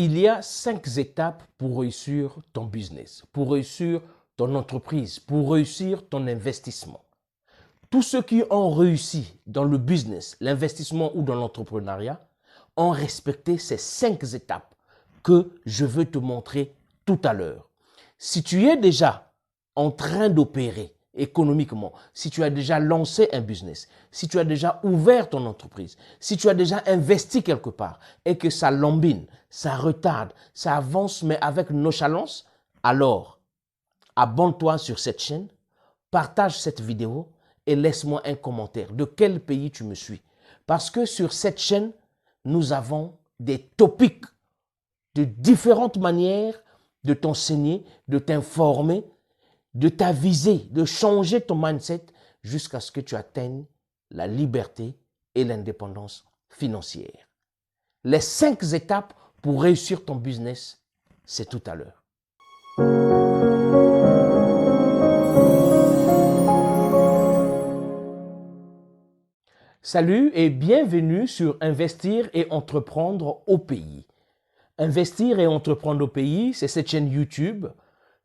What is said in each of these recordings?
Il y a 5 étapes pour réussir ton business, pour réussir ton entreprise, pour réussir ton investissement. Tous ceux qui ont réussi dans le business, l'investissement ou dans l'entrepreneuriat ont respecté ces 5 étapes que je veux te montrer tout à l'heure. Si tu es déjà en train d'opérer économiquement, si tu as déjà lancé un business, si tu as déjà ouvert ton entreprise, si tu as déjà investi quelque part et que ça lambine, ça retarde, ça avance mais avec nonchalance, alors abonne-toi sur cette chaîne, partage cette vidéo et laisse-moi un commentaire de quel pays tu me suis. Parce que sur cette chaîne, nous avons des topics de différentes manières de t'enseigner, de t'informer, de t'aviser, de changer ton mindset jusqu'à ce que tu atteignes la liberté et l'indépendance financière. Les 5 étapes pour réussir ton business, c'est tout à l'heure. Salut et bienvenue sur Investir et entreprendre au pays. Investir et entreprendre au pays, c'est cette chaîne YouTube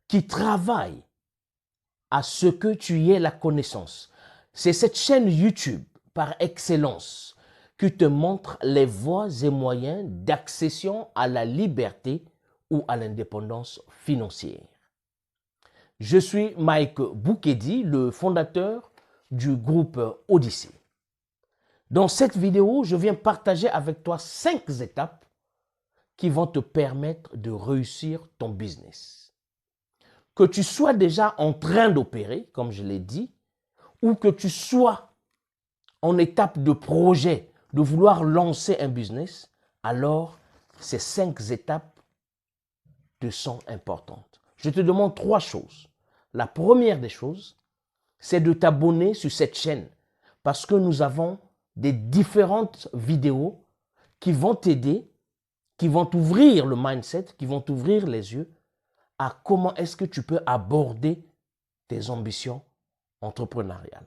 qui travaille à ce que tu aies la connaissance. C'est cette chaîne YouTube par excellence qui te montre les voies et moyens d'accession à la liberté ou à l'indépendance financière. Je suis Mike Boukedi, le fondateur du groupe Odyssée. Dans cette vidéo, je viens partager avec toi 5 étapes qui vont te permettre de réussir ton business. Que tu sois déjà en train d'opérer, comme je l'ai dit, ou que tu sois en étape de projet, de vouloir lancer un business, alors ces 5 étapes te sont importantes. Je te demande 3 choses. La première des choses, c'est de t'abonner sur cette chaîne parce que nous avons des différentes vidéos qui vont t'aider, qui vont t'ouvrir le mindset, qui vont t'ouvrir les yeux à comment est-ce que tu peux aborder tes ambitions entrepreneuriales.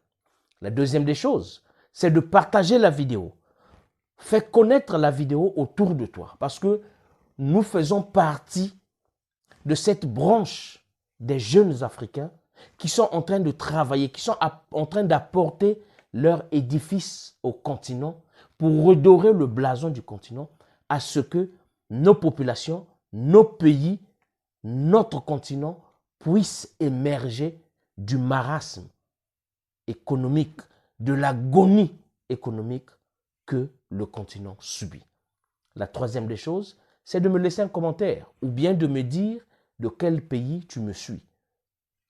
La deuxième des choses, c'est de partager la vidéo. Fais connaître la vidéo autour de toi parce que nous faisons partie de cette branche des jeunes Africains qui sont en train de travailler, qui sont en train d'apporter leur édifice au continent pour redorer le blason du continent à ce que nos populations, nos pays, notre continent puissent émerger du marasme économique, de l'agonie économique que le continent subit. La troisième des choses, c'est de me laisser un commentaire ou bien de me dire de quel pays tu me suis.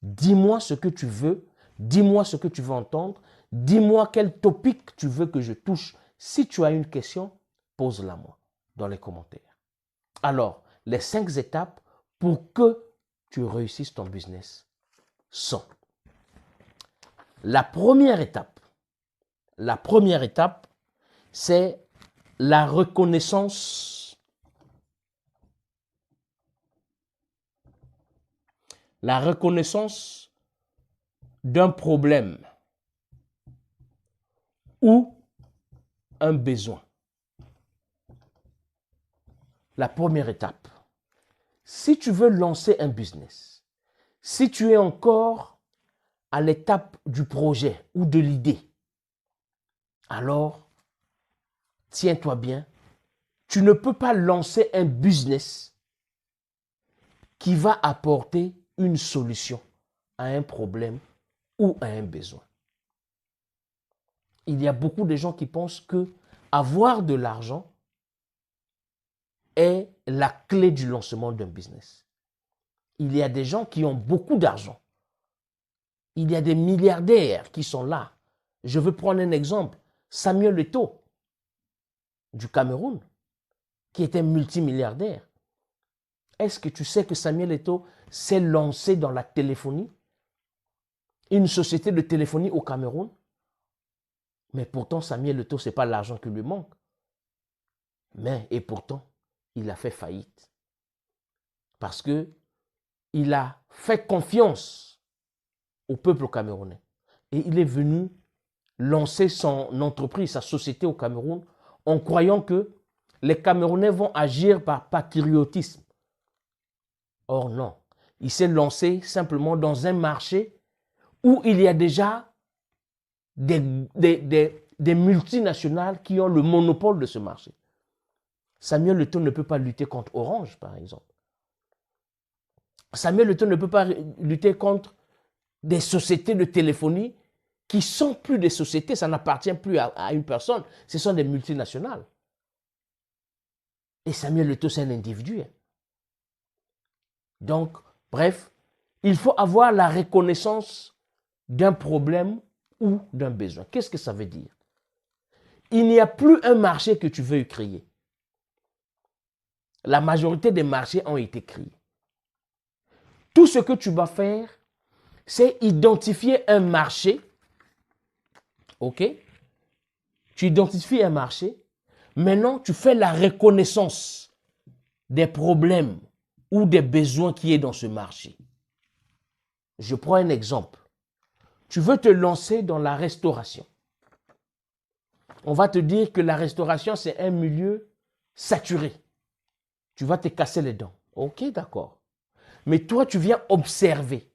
Dis-moi ce que tu veux, dis-moi ce que tu veux entendre, dis-moi quel topic tu veux que je touche. Si tu as une question, pose-la moi dans les commentaires. Alors, les 5 étapes pour que tu réussisses ton business sont: la première étape, c'est la reconnaissance. La reconnaissance d'un problème ou un besoin. La première étape. Si tu veux lancer un business, si tu es encore à l'étape du projet ou de l'idée, alors tiens-toi bien, tu ne peux pas lancer un business qui va apporter une solution à un problème ou à un besoin. Il y a beaucoup de gens qui pensent que avoir de l'argent est la clé du lancement d'un business. Il y a des gens qui ont beaucoup d'argent. Il y a des milliardaires qui sont là. Je veux prendre un exemple. Samuel Eto'o du Cameroun, qui était multimilliardaire. Est-ce que tu sais que Samuel Eto'o s'est lancé dans la téléphonie? Une société de téléphonie au Cameroun? Mais pourtant, Samuel Eto'o, ce n'est pas l'argent qui lui manque. Et pourtant, il a fait faillite. Parce qu'il a fait confiance au peuple camerounais. Et il est venu lancer son entreprise, sa société au Cameroun, en croyant que les Camerounais vont agir par patriotisme. Or non, il s'est lancé simplement dans un marché où il y a déjà des multinationales qui ont le monopole de ce marché. Samuel Eto'o ne peut pas lutter contre Orange, par exemple. Samuel Eto'o ne peut pas lutter contre des sociétés de téléphonie qui sont plus des sociétés, ça n'appartient plus à une personne, ce sont des multinationales. Et Samuel Eto'o, c'est un individu. Donc, bref, il faut avoir la reconnaissance d'un problème ou d'un besoin. Qu'est-ce que ça veut dire? Il n'y a plus un marché que tu veux créer. La majorité des marchés ont été créés. Tout ce que tu vas faire, c'est identifier un marché. OK? Tu identifies un marché. Maintenant, tu fais la reconnaissance des problèmes ou des besoins qui est dans ce marché. Je prends un exemple. Tu veux te lancer dans la restauration. On va te dire que la restauration, c'est un milieu saturé. Tu vas te casser les dents. OK, d'accord. Mais toi, tu viens observer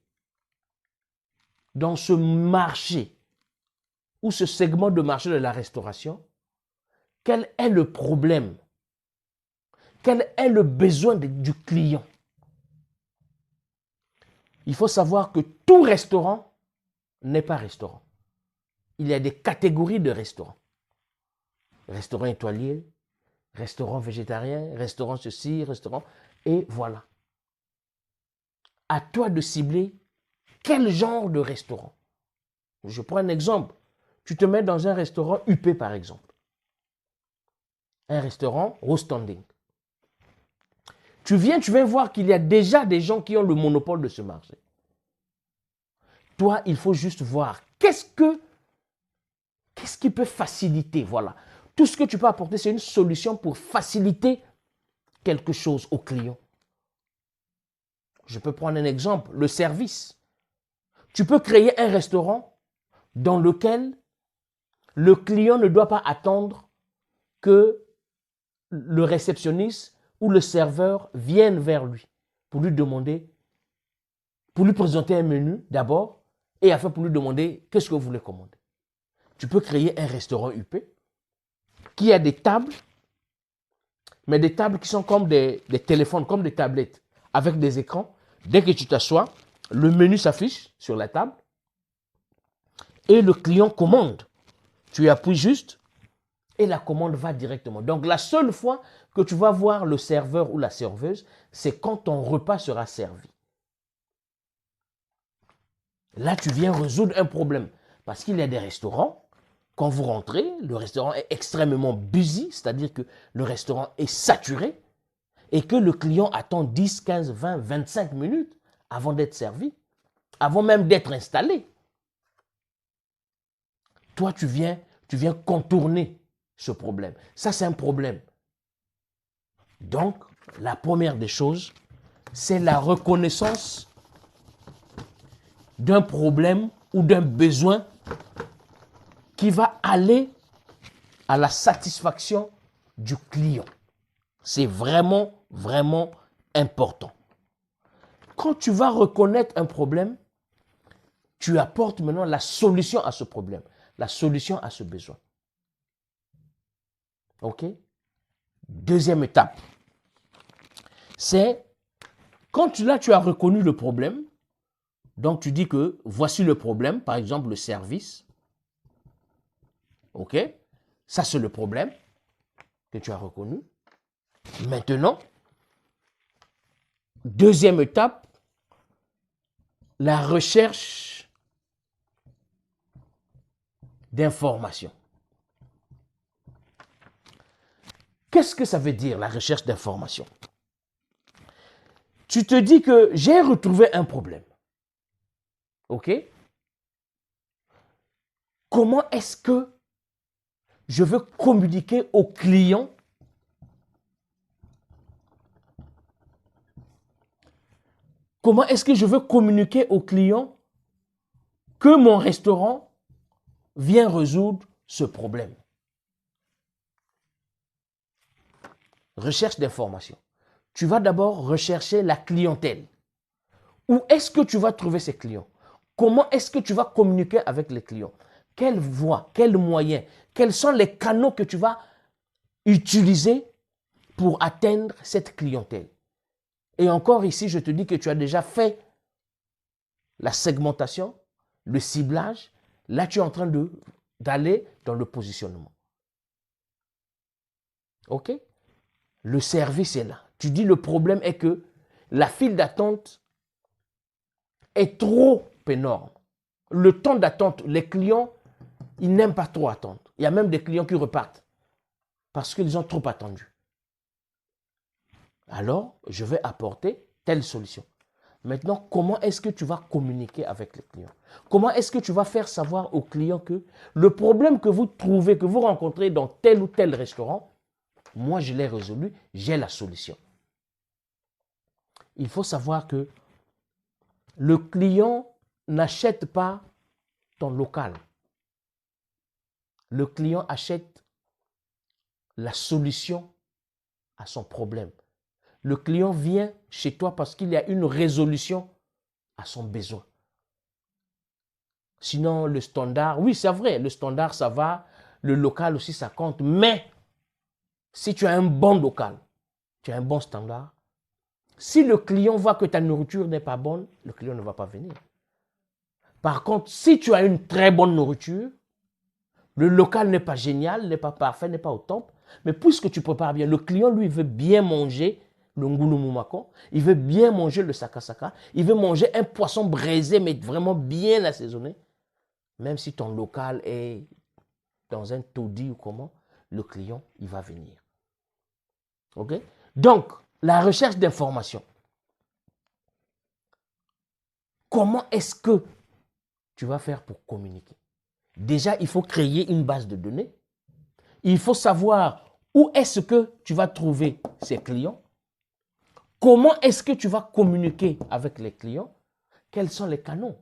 dans ce marché ou ce segment de marché de la restauration, quel est le problème? Quel est le besoin du client? Il faut savoir que tout restaurant n'est pas restaurant. Il y a des catégories de restaurants. Restaurant étoilé, restaurant végétarien, restaurant ceci, restaurant... Et voilà. À toi de cibler quel genre de restaurant. Je prends un exemple. Tu te mets dans un restaurant UP par exemple. Un restaurant au standing. Tu viens voir qu'il y a déjà des gens qui ont le monopole de ce marché. Toi, il faut juste voir qu'est-ce qui peut faciliter, voilà. Tout ce que tu peux apporter, c'est une solution pour faciliter quelque chose au client. Je peux prendre un exemple, le service. Tu peux créer un restaurant dans lequel le client ne doit pas attendre que le réceptionniste ou le serveur vienne vers lui pour lui demander, pour lui présenter un menu d'abord et après pour lui demander qu'est-ce que vous voulez commander. Tu peux créer un restaurant UP qui a des tables, mais des tables qui sont comme des téléphones, comme des tablettes, avec des écrans. Dès que tu t'assois, le menu s'affiche sur la table et le client commande. Tu appuies juste et la commande va directement. Donc la seule fois que tu vas voir le serveur ou la serveuse, c'est quand ton repas sera servi. Là, tu viens résoudre un problème. Parce qu'il y a des restaurants, quand vous rentrez, le restaurant est extrêmement busy, c'est-à-dire que le restaurant est saturé et que le client attend 10, 15, 20, 25 minutes avant d'être servi, avant même d'être installé. Toi, tu viens contourner ce problème. Ça, c'est un problème. Donc, la première des choses, c'est la reconnaissance d'un problème ou d'un besoin qui va aller à la satisfaction du client. C'est vraiment, vraiment important. Quand tu vas reconnaître un problème, tu apportes maintenant la solution à ce problème, la solution à ce besoin. OK? Deuxième étape, c'est quand tu as reconnu le problème, donc tu dis que voici le problème, par exemple le service. OK? Ça, c'est le problème que tu as reconnu. Maintenant, deuxième étape, la recherche d'informations. Qu'est-ce que ça veut dire, la recherche d'informations? Tu te dis que j'ai retrouvé un problème. OK? Comment est-ce que je veux communiquer au client Comment est-ce que je veux communiquer au client que mon restaurant vient résoudre ce problème? recherche d'information. Tu vas d'abord rechercher la clientèle. Où est-ce que tu vas trouver ces clients? Comment est-ce que tu vas communiquer avec les clients? Quelle voie, quels moyens, quels sont les canaux que tu vas utiliser pour atteindre cette clientèle? Et encore ici, je te dis que tu as déjà fait la segmentation, le ciblage. Là, tu es en train d'aller dans le positionnement. OK? Le service est là. Tu dis le problème est que la file d'attente est trop énorme. Le temps d'attente, les clients, ils n'aiment pas trop attendre. Il y a même des clients qui repartent parce qu'ils ont trop attendu. Alors, je vais apporter telle solution. Maintenant, comment est-ce que tu vas communiquer avec les clients? Comment est-ce que tu vas faire savoir aux clients que le problème que vous trouvez, que vous rencontrez dans tel ou tel restaurant, moi, je l'ai résolu, j'ai la solution. Il faut savoir que le client n'achète pas ton local. Le client achète la solution à son problème. Le client vient chez toi parce qu'il y a une résolution à son besoin. Sinon, le standard, oui, c'est vrai, le standard, ça va, le local aussi, ça compte. Mais si tu as un bon local, tu as un bon standard, si le client voit que ta nourriture n'est pas bonne, le client ne va pas venir. Par contre, si tu as une très bonne nourriture, le local n'est pas génial, n'est pas parfait, n'est pas au top, mais puisque tu prépares bien, le client, lui, veut bien manger le ngulumumako, il veut bien manger le sakasaka, il veut manger un poisson braisé, mais vraiment bien assaisonné. Même si ton local est dans un taudis ou comment, le client, il va venir. OK? Donc, la recherche d'informations. Comment est-ce que tu vas faire pour communiquer? Déjà, il faut créer une base de données. Il faut savoir où est-ce que tu vas trouver ces clients. Comment est-ce que tu vas communiquer avec les clients? Quels sont les canaux?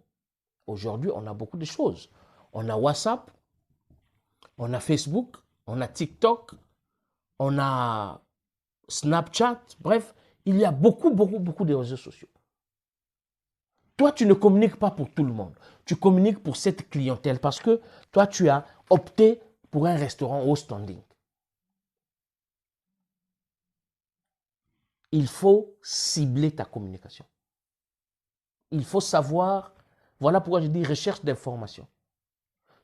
Aujourd'hui, on a beaucoup de choses. On a WhatsApp, on a Facebook, on a TikTok, on a Snapchat. Bref, il y a beaucoup de réseaux sociaux. Toi, tu ne communiques pas pour tout le monde. Tu communiques pour cette clientèle parce que toi, tu as opté pour un restaurant au standing. Il faut cibler ta communication. Il faut savoir, voilà pourquoi je dis recherche d'informations.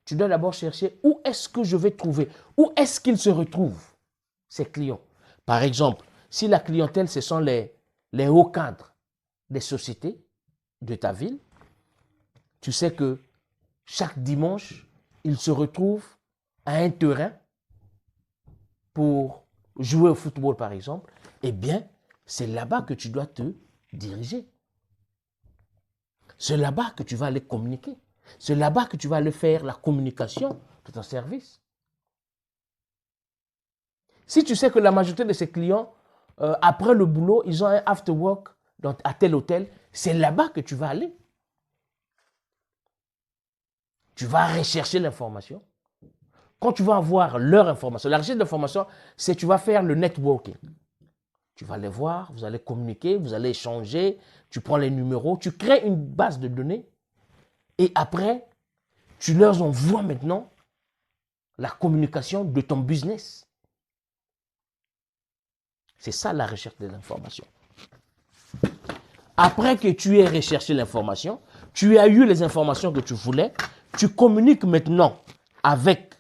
Tu dois d'abord chercher où est-ce que je vais trouver, où est-ce qu'ils se retrouvent, ces clients. Par exemple, si la clientèle, ce sont les hauts cadres des sociétés de ta ville, tu sais que chaque dimanche, ils se retrouvent à un terrain pour jouer au football, par exemple. Eh bien, c'est là-bas que tu dois te diriger. C'est là-bas que tu vas aller communiquer. C'est là-bas que tu vas aller faire la communication de ton service. Si tu sais que la majorité de ces clients, après le boulot, ils ont un after work à tel hôtel, c'est là-bas que tu vas aller. Tu vas rechercher l'information. Quand tu vas avoir leur information, la recherche d'information, c'est tu vas faire le networking. Tu vas les voir, vous allez communiquer, vous allez échanger, tu prends les numéros, tu crées une base de données et après, tu leur envoies maintenant la communication de ton business. C'est ça la recherche de l'information. Après que tu aies recherché l'information, tu as eu les informations que tu voulais, tu communiques maintenant avec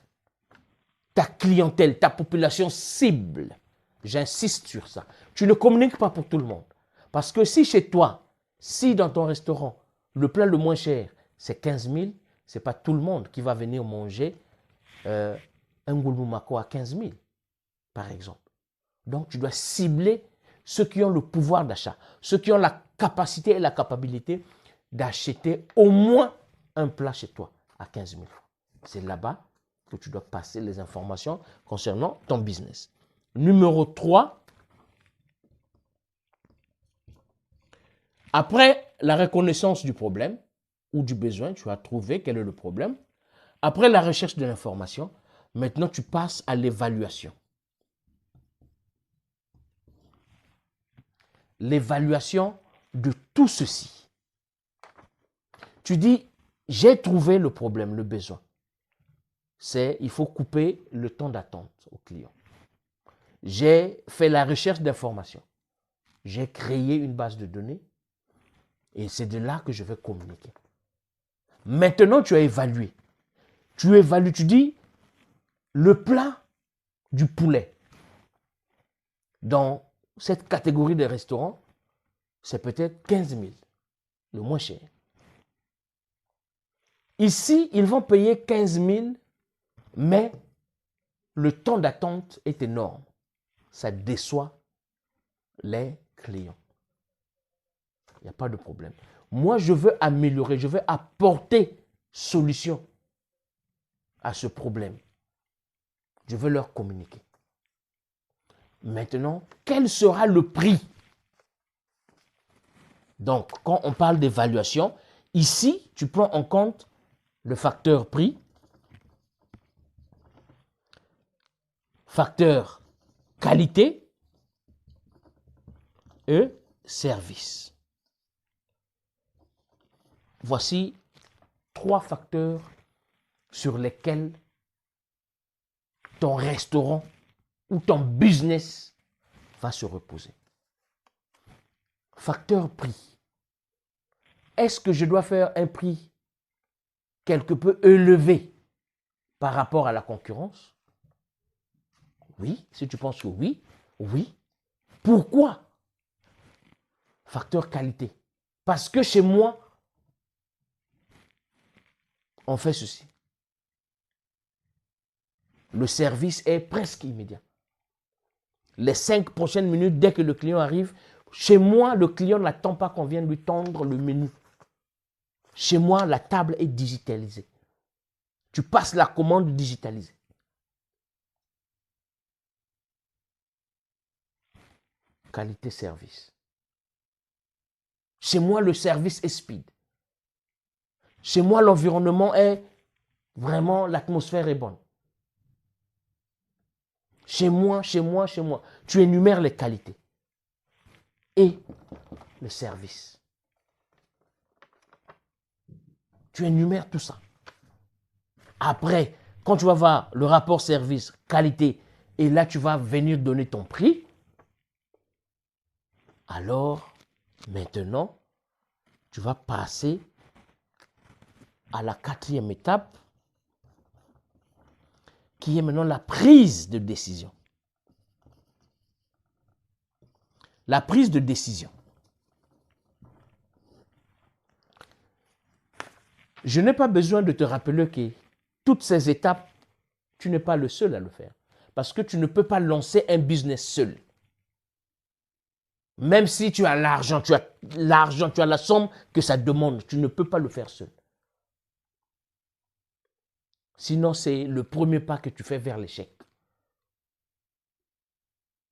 ta clientèle, ta population cible. J'insiste sur ça. Tu ne communiques pas pour tout le monde. Parce que si chez toi, si dans ton restaurant, le plat le moins cher, c'est 15 000, ce n'est pas tout le monde qui va venir manger un ngulumako à 15 000, par exemple. Donc, tu dois cibler ceux qui ont le pouvoir d'achat, ceux qui ont la capacité et la capacité d'acheter au moins un plat chez toi à 15 000 francs. C'est là-bas que tu dois passer les informations concernant ton business. Numéro 3, après la reconnaissance du problème ou du besoin, tu as trouvé quel est le problème. Après la recherche de l'information, maintenant tu passes à l'évaluation. l'évaluation de tout ceci. Tu dis, j'ai trouvé le problème, le besoin. C'est, il faut couper le temps d'attente au client. J'ai fait la recherche d'informations. J'ai créé une base de données et c'est de là que je vais communiquer. Maintenant, tu as évalué. Tu évalues, tu dis, le plat du poulet dans cette catégorie de restaurants, c'est peut-être 15 000, le moins cher. Ici, ils vont payer 15 000, mais le temps d'attente est énorme. Ça déçoit les clients. Il n'y a pas de problème. Moi, je veux améliorer, je veux apporter solution à ce problème. Je veux leur communiquer. Maintenant, quel sera le prix? Donc, quand on parle d'évaluation, ici, tu prends en compte le facteur prix, facteur qualité et service. Voici 3 facteurs sur lesquels ton restaurant ou ton business va se reposer. Facteur prix. Est-ce que je dois faire un prix quelque peu élevé par rapport à la concurrence? Oui, si tu penses que oui, oui. Pourquoi? Facteur qualité. Parce que chez moi, on fait ceci. Le service est presque immédiat. Les 5 prochaines minutes, dès que le client arrive, chez moi, le client n'attend pas qu'on vienne lui tendre le menu. Chez moi, la table est digitalisée. Tu passes la commande digitalisée. Qualité service. Chez moi, le service est speed. Chez moi, l'environnement est vraiment, l'atmosphère est bonne. Chez moi. Tu énumères les qualités et le service. Tu énumères tout ça. Après, quand tu vas voir le rapport service, qualité, et là tu vas venir donner ton prix, alors maintenant, tu vas passer à la 4e étape, qui est maintenant la prise de décision. La prise de décision. Je n'ai pas besoin de te rappeler que toutes ces étapes, tu n'es pas le seul à le faire. Parce que tu ne peux pas lancer un business seul. Même si tu as l'argent, tu as la somme que ça demande, tu ne peux pas le faire seul. Sinon, c'est le premier pas que tu fais vers l'échec.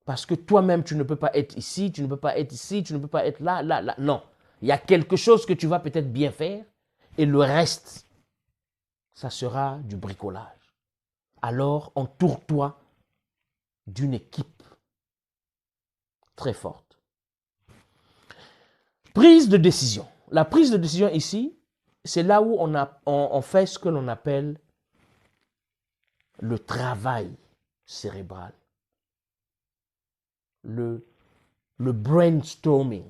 Parce que toi-même, tu ne peux pas être ici, tu ne peux pas être ici, tu ne peux pas être là, là, là. Non. Il y a quelque chose que tu vas peut-être bien faire et le reste, ça sera du bricolage. Alors, entoure-toi d'une équipe très forte. Prise de décision. La prise de décision ici, c'est là où on fait ce que l'on appelle le travail cérébral. Le brainstorming.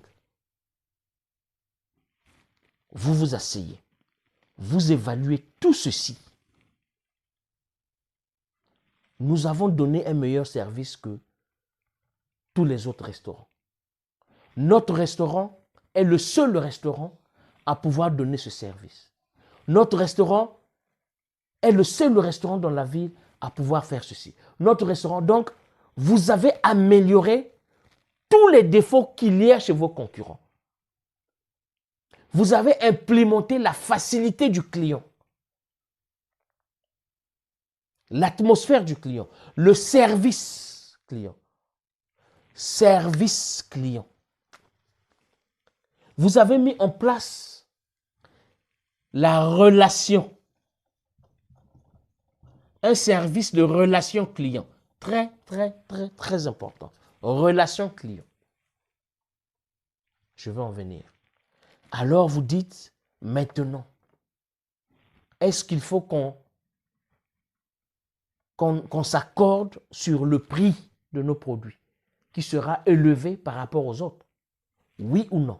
Vous vous asseyez, vous évaluez tout ceci. Nous avons donné un meilleur service que tous les autres restaurants. Notre restaurant est le seul restaurant à pouvoir donner ce service. Notre restaurant est le seul restaurant dans la ville à pouvoir faire ceci. Notre restaurant, donc, vous avez amélioré tous les défauts qu'il y a chez vos concurrents. Vous avez implémenté la facilité du client, l'atmosphère du client, le service client. Service client. Vous avez mis en place la relation, un service de relation client. Très, très, très, très important. Relation client. Je vais en venir. Alors vous dites, maintenant, est-ce qu'il faut qu'on s'accorde sur le prix de nos produits, qui sera élevé par rapport aux autres? Oui ou non?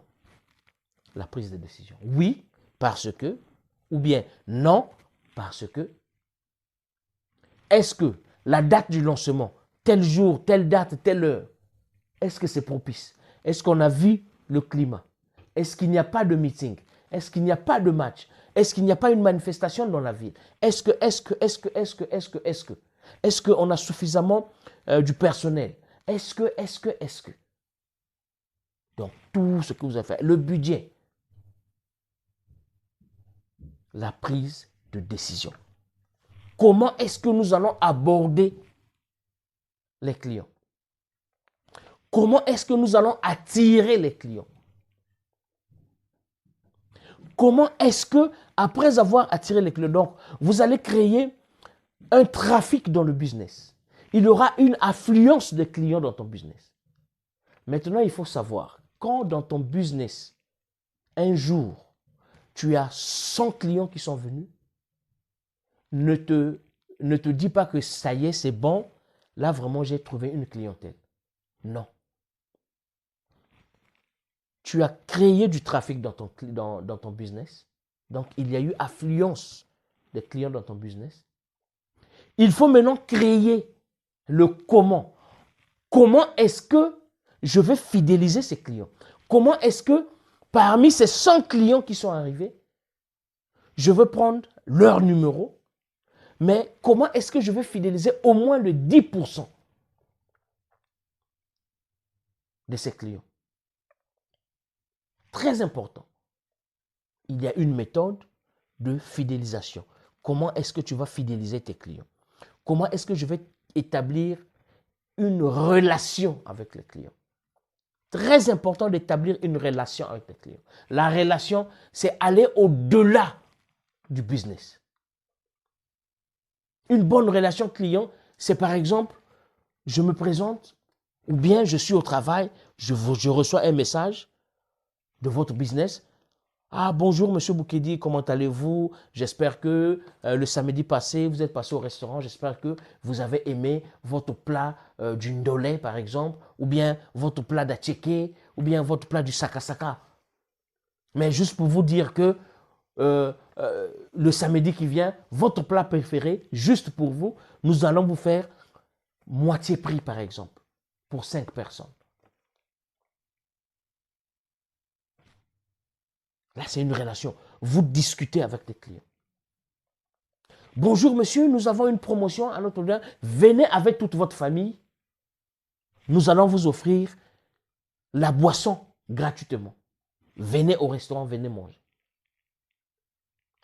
La prise de décision. Oui, parce que, ou bien non, parce que. Est-ce que la date du lancement, tel jour, telle date, telle heure, est-ce que c'est propice? Est-ce qu'on a vu le climat? Est-ce qu'il n'y a pas de meeting? Est-ce qu'il n'y a pas de match? Est-ce qu'il n'y a pas une manifestation dans la ville? Est-ce qu'on a suffisamment du personnel? Est-ce que? Donc, tout ce que vous avez fait, le budget, la prise de décision. Comment est-ce que nous allons aborder les clients? Comment est-ce que nous allons attirer les clients? Comment est-ce que, après avoir attiré les clients, donc, vous allez créer un trafic dans le business. Il y aura une affluence de clients dans ton business. Maintenant, il faut savoir, quand dans ton business, un jour, tu as 100 clients qui sont venus, ne te dis pas que ça y est, c'est bon, là vraiment j'ai trouvé une clientèle. Non. Tu as créé du trafic dans ton business, donc il y a eu affluence de clients dans ton business. Il faut maintenant créer le comment. Comment est-ce que je vais fidéliser ces clients? Comment est-ce que parmi ces 100 clients qui sont arrivés, je veux prendre leur numéro, mais comment est-ce que je vais fidéliser au moins le 10% de ces clients? Très important. Il y a une méthode de fidélisation. Comment est-ce que tu vas fidéliser tes clients? Comment est-ce que je vais établir une relation avec les clients? Très important d'établir une relation avec les clients. La relation, c'est aller au-delà du business. Une bonne relation client, c'est par exemple, je me présente, ou bien je suis au travail, je reçois un message de votre business. Ah, bonjour, monsieur Boukedi, comment allez-vous? J'espère que le samedi passé, vous êtes passé au restaurant. J'espère que vous avez aimé votre plat du ndolé, par exemple, ou bien votre plat d'attiéké, ou bien votre plat du sakasaka. Mais juste pour vous dire que le samedi qui vient, votre plat préféré, juste pour vous, nous allons vous faire moitié prix, par exemple, pour 5 personnes. Là, c'est une relation. Vous discutez avec les clients. Bonjour monsieur, nous avons une promotion à notre bien. Venez avec toute votre famille. Nous allons vous offrir la boisson gratuitement. Venez au restaurant, venez manger.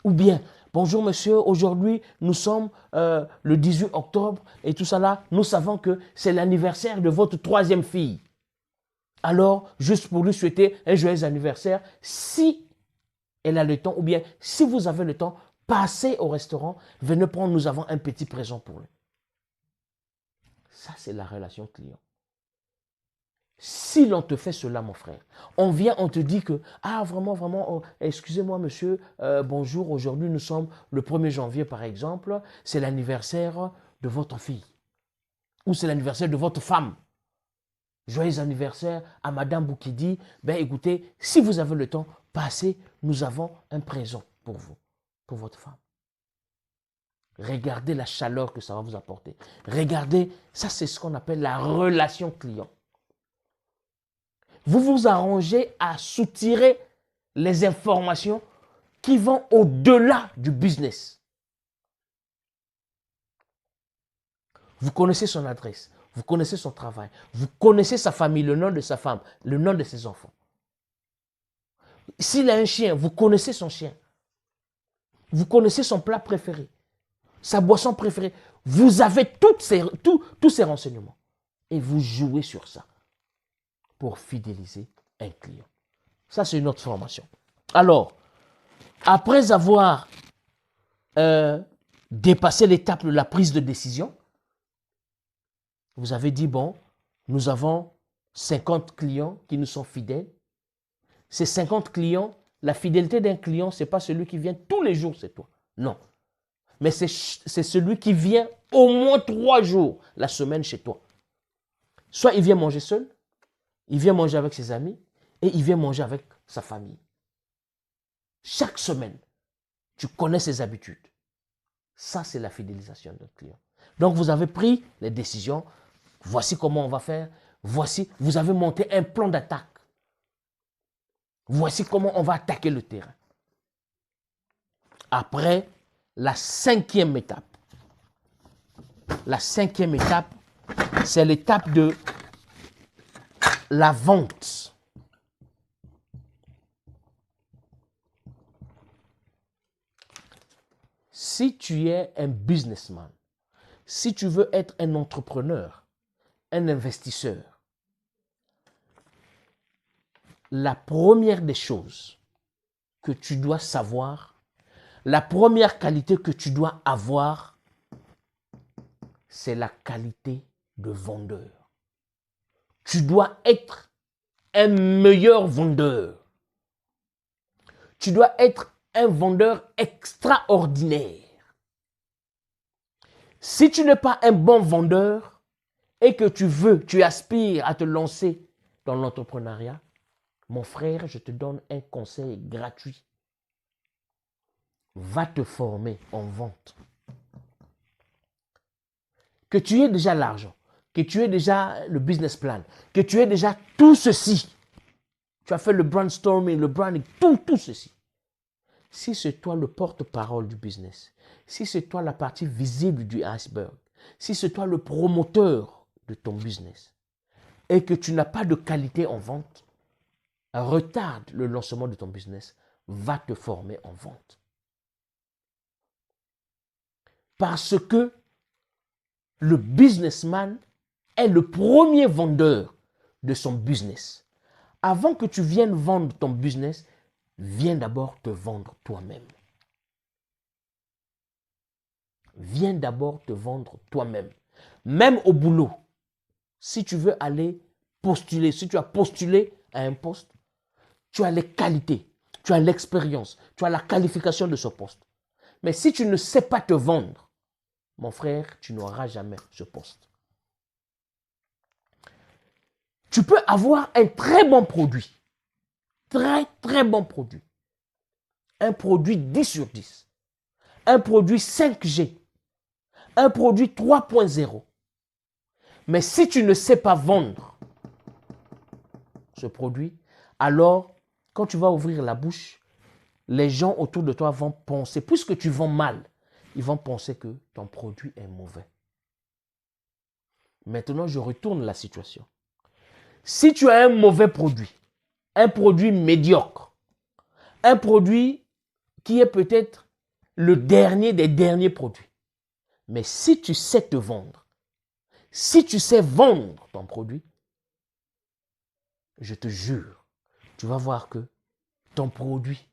Ou bien, bonjour monsieur, aujourd'hui nous sommes le 18 octobre et tout ça là, nous savons que c'est l'anniversaire de votre 3e fille. Alors, juste pour lui souhaiter un joyeux anniversaire, si elle a le temps, ou bien si vous avez le temps, passez au restaurant, venez prendre, nous avons un petit présent pour lui. Ça, c'est la relation client. Si l'on te fait cela, mon frère, on vient, on te dit que, ah, vraiment, vraiment, oh, excusez-moi, monsieur, bonjour, aujourd'hui, nous sommes le 1er janvier, par exemple, c'est l'anniversaire de votre fille, ou c'est l'anniversaire de votre femme. Joyeux anniversaire à Madame Boukedi. Ben écoutez, si vous avez le temps, passez, nous avons un présent pour vous, pour votre femme. Regardez la chaleur que ça va vous apporter. Regardez, ça c'est ce qu'on appelle la relation client. Vous vous arrangez à soutirer les informations qui vont au-delà du business. Vous connaissez son adresse, vous connaissez son travail, vous connaissez sa famille, le nom de sa femme, le nom de ses enfants. S'il a un chien, vous connaissez son chien. Vous connaissez son plat préféré, sa boisson préférée. Vous avez tous ces renseignements. Et vous jouez sur ça pour fidéliser un client. Ça, c'est une autre formation. Alors, après avoir dépassé l'étape de la prise de décision, vous avez dit, bon, nous avons 50 clients qui nous sont fidèles. ces 50 clients, la fidélité d'un client, ce n'est pas celui qui vient tous les jours, c'est toi. Non. Mais c'est celui qui vient au moins 3 jours la semaine chez toi. Soit il vient manger seul, il vient manger avec ses amis et il vient manger avec sa famille. Chaque semaine, tu connais ses habitudes. Ça, c'est la fidélisation d'un client. Donc, vous avez pris les décisions. Voici comment on va faire. Voici, vous avez monté un plan d'attaque. Voici comment on va attaquer le terrain. Après, la 5e étape. La 5e étape, c'est l'étape de la vente. Si tu es un businessman, si tu veux être un entrepreneur, un investisseur, la première des choses que tu dois savoir, la première qualité que tu dois avoir, c'est la qualité de vendeur. Tu dois être un meilleur vendeur. Tu dois être un vendeur extraordinaire. Si tu n'es pas un bon vendeur et que tu aspires à te lancer dans l'entrepreneuriat, mon frère, je te donne un conseil gratuit. Va te former en vente. Que tu aies déjà l'argent, que tu aies déjà le business plan, que tu aies déjà tout ceci. Tu as fait le brainstorming, le branding, tout ceci. Si c'est toi le porte-parole du business, si c'est toi la partie visible du iceberg, si c'est toi le promoteur de ton business et que tu n'as pas de qualité en vente, retarde le lancement de ton business, va te former en vente. Parce que le businessman est le premier vendeur de son business. Avant que tu viennes vendre ton business, viens d'abord te vendre toi-même. Viens d'abord te vendre toi-même. Même au boulot, si tu veux aller postuler, si tu as postulé à un poste, tu as les qualités, tu as l'expérience, tu as la qualification de ce poste. Mais si tu ne sais pas te vendre, mon frère, tu n'auras jamais ce poste. Tu peux avoir un très bon produit, très bon produit. Un produit 10 sur 10. Un produit 5G. Un produit 3.0. Mais si tu ne sais pas vendre ce produit, alors quand tu vas ouvrir la bouche, les gens autour de toi vont penser, puisque tu vends mal, ils vont penser que ton produit est mauvais. Maintenant, je retourne la situation. Si tu as un mauvais produit, un produit médiocre, un produit qui est peut-être le dernier des derniers produits, mais si tu sais te vendre, si tu sais vendre ton produit, je te jure, tu vas voir que ton produit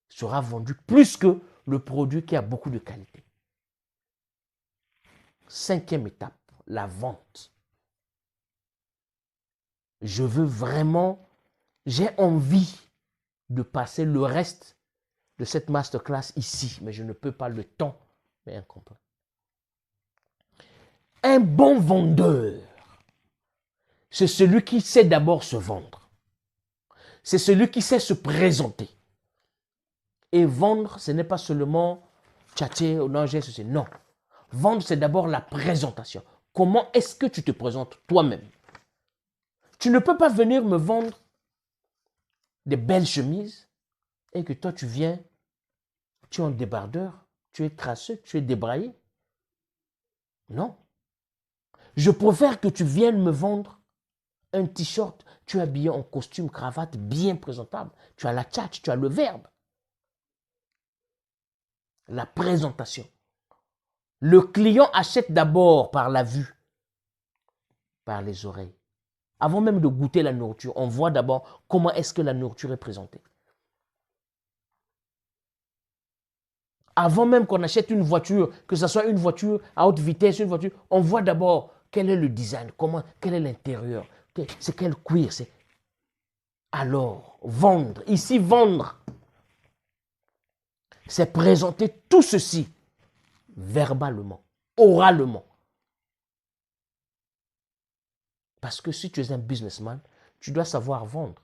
sera vendu plus que le produit qui a beaucoup de qualité. 5e étape, la vente. Je veux vraiment, j'ai envie de passer le reste de cette masterclass ici, mais je ne peux pas, le temps m'est incomplet. Un bon vendeur, c'est celui qui sait d'abord se vendre. C'est celui qui sait se présenter. Et vendre, ce n'est pas seulement tchatcher, non, j'ai ceci. Non. Vendre, c'est d'abord la présentation. Comment est-ce que tu te présentes toi-même? Tu ne peux pas venir me vendre des belles chemises et que toi, tu viens, tu es en débardeur, tu es crasseux, tu es débraillé. Non. Je préfère que tu viennes me vendre un t-shirt, tu es habillé en costume, cravate, bien présentable. Tu as la tchatche, tu as le verbe. La présentation. Le client achète d'abord par la vue, par les oreilles. Avant même de goûter la nourriture, on voit d'abord comment est-ce que la nourriture est présentée. Avant même qu'on achète une voiture, que ce soit une voiture à haute vitesse, une voiture, on voit d'abord quel est le design, quel est l'intérieur, c'est quel cuir. Alors, vendre. Ici, vendre, c'est présenter tout ceci verbalement, oralement. Parce que si tu es un businessman, tu dois savoir vendre.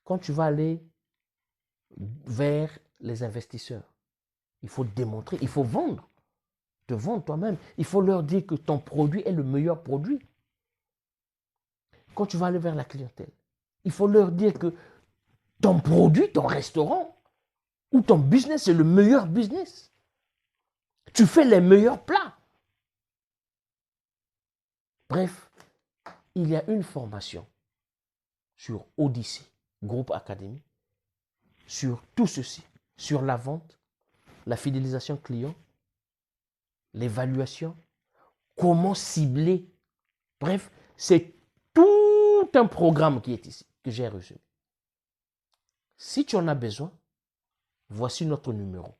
Quand tu vas aller vers les investisseurs, il faut démontrer, il faut vendre. Te vendre toi-même. Il faut leur dire que ton produit est le meilleur produit. Quand tu vas aller vers la clientèle, il faut leur dire que ton produit, ton restaurant ou ton business est le meilleur business. Tu fais les meilleurs plats. Bref, il y a une formation sur Odyssey, Groupe Académie, sur tout ceci, sur la vente, la fidélisation client, l'évaluation, comment cibler. Bref, c'est tout un programme qui est ici, que j'ai résumé. Si tu en as besoin, voici notre numéro.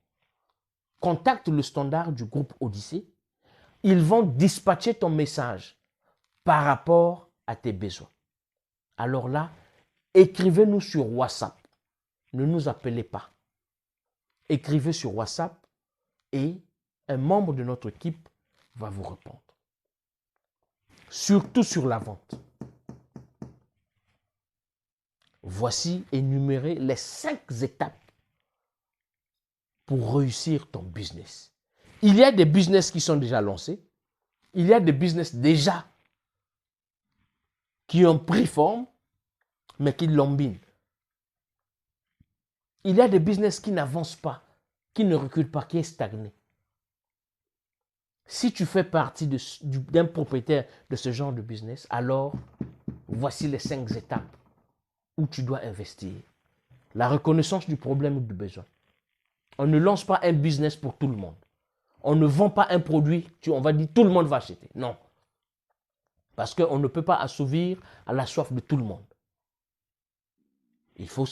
Contacte le standard du groupe Odyssey. Ils vont dispatcher ton message par rapport à tes besoins. Alors là, écrivez-nous sur WhatsApp. Ne nous appelez pas. Écrivez sur WhatsApp et un membre de notre équipe va vous répondre. Surtout sur la vente. Voici énumérées les 5 étapes pour réussir ton business. Il y a des business qui sont déjà lancés. Il y a des business déjà qui ont pris forme, mais qui lambinent. Il y a des business qui n'avancent pas, qui ne reculent pas, qui est stagné. Si tu fais partie d'un propriétaire de ce genre de business, alors voici les 5 étapes où tu dois investir. La reconnaissance du problème ou du besoin. On ne lance pas un business pour tout le monde. On ne vend pas un produit, on va dire tout le monde va acheter. Non. Parce qu'on ne peut pas assouvir à la soif de tout le monde. Il faut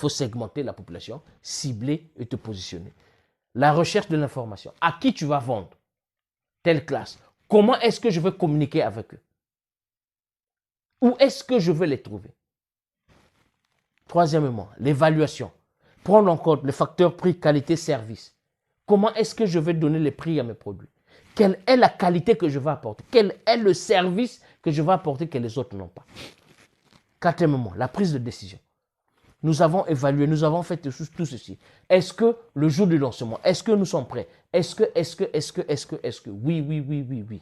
segmenter la population, cibler et te positionner. La recherche de l'information. À qui tu vas vendre? Telle classe. Comment est-ce que je vais communiquer avec eux? Où est-ce que je vais les trouver? Troisièmement, l'évaluation. Prendre en compte le facteur prix, qualité, service. Comment est-ce que je vais donner les prix à mes produits? Quelle est la qualité que je vais apporter? Quel est le service que je vais apporter que les autres n'ont pas? Quatrièmement, la prise de décision. Nous avons évalué, nous avons fait tout ceci. Est-ce que le jour du lancement, est-ce que nous sommes prêts? Est-ce que, oui.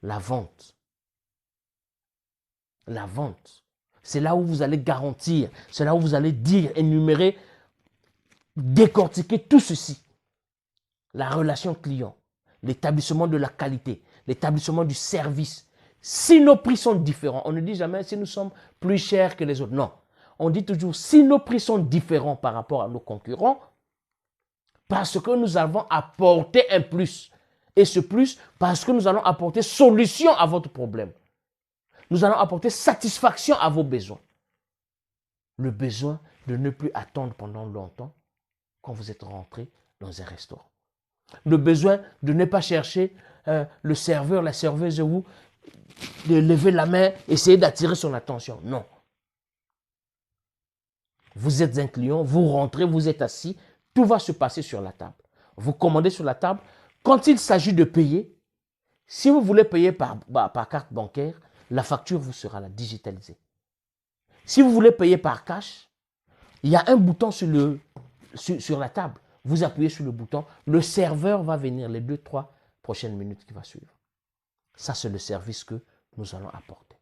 La vente. La vente. C'est là où vous allez garantir, c'est là où vous allez dire, énumérer, décortiquer tout ceci. La relation client, l'établissement de la qualité, l'établissement du service. Si nos prix sont différents, on ne dit jamais si nous sommes plus chers que les autres. Non. On dit toujours si nos prix sont différents par rapport à nos concurrents, parce que nous avons apporté un plus. Et ce plus, parce que nous allons apporter solution à votre problème. Nous allons apporter satisfaction à vos besoins. Le besoin de ne plus attendre pendant longtemps quand vous êtes rentré dans un restaurant. Le besoin de ne pas chercher le serveur, la serveuse ou de lever la main, essayer d'attirer son attention. Non. Vous êtes un client, vous rentrez, vous êtes assis, tout va se passer sur la table. Vous commandez sur la table. Quand il s'agit de payer, si vous voulez payer par carte bancaire, la facture vous sera digitalisée. Si vous voulez payer par cash, il y a un bouton sur la table. Vous appuyez sur le bouton, le serveur va venir les 2-3 prochaines minutes qui vont suivre. Ça, c'est le service que nous allons apporter.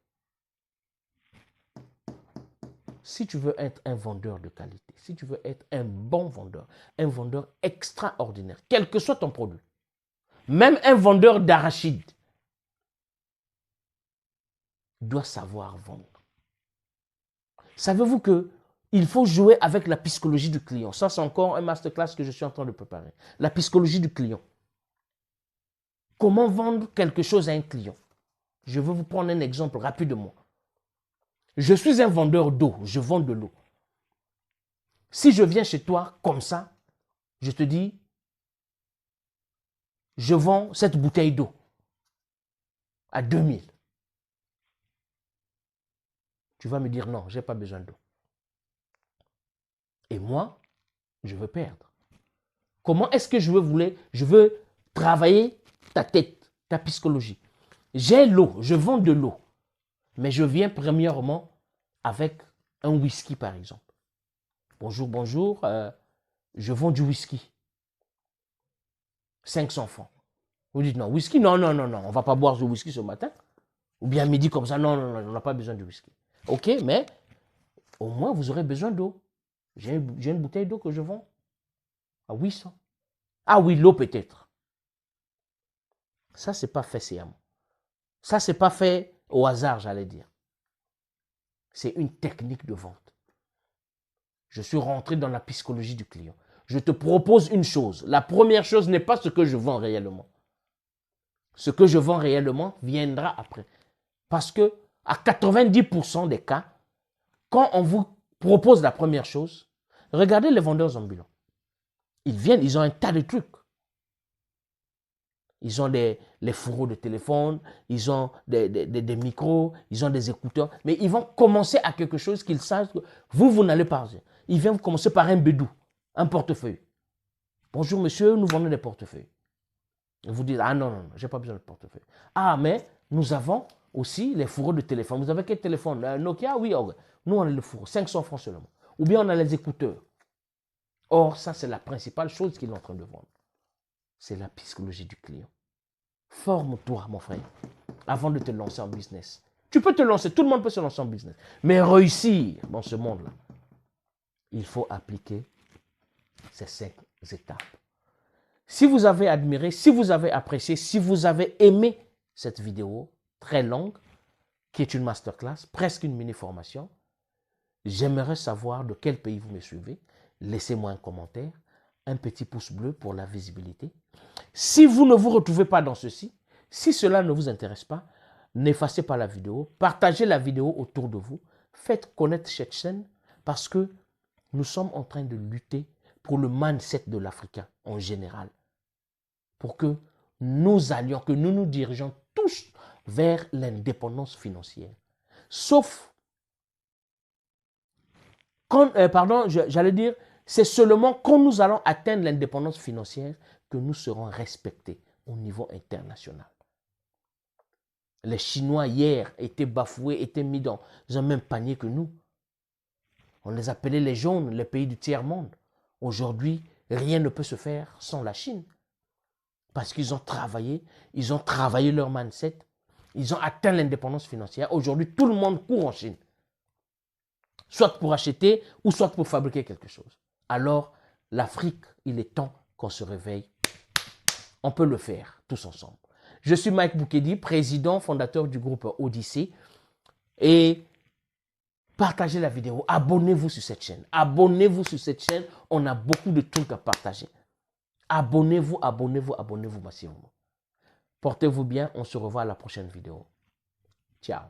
Si tu veux être un vendeur de qualité, si tu veux être un bon vendeur, un vendeur extraordinaire, quel que soit ton produit, même un vendeur d'arachide doit savoir vendre. Savez-vous que il faut jouer avec la psychologie du client? Ça, c'est encore un masterclass que je suis en train de préparer. La psychologie du client. Comment vendre quelque chose à un client? Je vais vous prendre un exemple rapidement. Je suis un vendeur d'eau, je vends de l'eau. Si je viens chez toi comme ça, je te dis, je vends cette bouteille d'eau à 2000. Tu vas me dire non, je n'ai pas besoin d'eau. Et moi, je veux perdre. Comment est-ce que je veux travailler ta tête, ta psychologie? J'ai l'eau, je vends de l'eau. Mais je viens premièrement avec un whisky, par exemple. Bonjour, bonjour, je vends du whisky. 500 francs. Vous dites non, whisky, non, non, non, non, on ne va pas boire du whisky ce matin. Ou bien à midi comme ça, non, non, non, on n'a pas besoin de whisky. Ok, mais au moins vous aurez besoin d'eau. J'ai une bouteille d'eau que je vends à 800. Ah oui, l'eau peut-être. Ça, ce n'est pas fait sciemment. Ça, ce n'est pas fait au hasard, j'allais dire. C'est une technique de vente. Je suis rentré dans la psychologie du client. Je te propose une chose. La première chose n'est pas ce que je vends réellement. Ce que je vends réellement viendra après. Parce que à 90% des cas, quand on vous propose la première chose, regardez les vendeurs ambulants. Ils viennent, ils ont un tas de trucs. Ils ont les fourreaux de téléphone, ils ont des micros, ils ont des écouteurs. Mais ils vont commencer à quelque chose qu'ils savent que vous n'allez pas. Ils viennent commencer par un bédou, un portefeuille. Bonjour monsieur, nous vendons des portefeuilles. Vous dites, ah non, non, non, je n'ai pas besoin de portefeuille. Ah, mais nous avons aussi les fourreaux de téléphone. Vous avez quel téléphone? Nokia? Oui, okay. Nous on a le fourreau, 500 francs seulement. Ou bien on a les écouteurs. Or, ça c'est la principale chose qu'il est en train de vendre. C'est la psychologie du client. Forme-toi, mon frère, avant de te lancer en business. Tu peux te lancer, tout le monde peut se lancer en business. Mais réussir dans ce monde-là, il faut appliquer ces 5 étapes. Si vous avez admiré, si vous avez apprécié, si vous avez aimé cette vidéo très longue, qui est une masterclass, presque une mini-formation, j'aimerais savoir de quel pays vous me suivez. Laissez-moi un commentaire, un petit pouce bleu pour la visibilité. Si vous ne vous retrouvez pas dans ceci, si cela ne vous intéresse pas, n'effacez pas la vidéo, partagez la vidéo autour de vous, faites connaître cette chaîne parce que nous sommes en train de lutter pour le mindset de l'Africain en général. Pour que nous allions, que nous nous dirigeons tous vers l'indépendance financière. Sauf, quand, j'allais dire, c'est seulement quand nous allons atteindre l'indépendance financière que nous serons respectés au niveau international. Les Chinois hier étaient bafoués, étaient mis dans un même panier que nous. On les appelait les jaunes, les pays du tiers-monde. Aujourd'hui, rien ne peut se faire sans la Chine. Parce qu'ils ont travaillé leur mindset, ils ont atteint l'indépendance financière. Aujourd'hui, tout le monde court en Chine. Soit pour acheter ou soit pour fabriquer quelque chose. Alors, l'Afrique, il est temps qu'on se réveille. On peut le faire tous ensemble. Je suis Mike Boukedi, président, fondateur du groupe Odyssée. Et partagez la vidéo, abonnez-vous sur cette chaîne. Abonnez-vous sur cette chaîne, on a beaucoup de trucs à partager. Abonnez-vous, abonnez-vous, abonnez-vous massivement. Portez-vous bien, on se revoit à la prochaine vidéo. Ciao.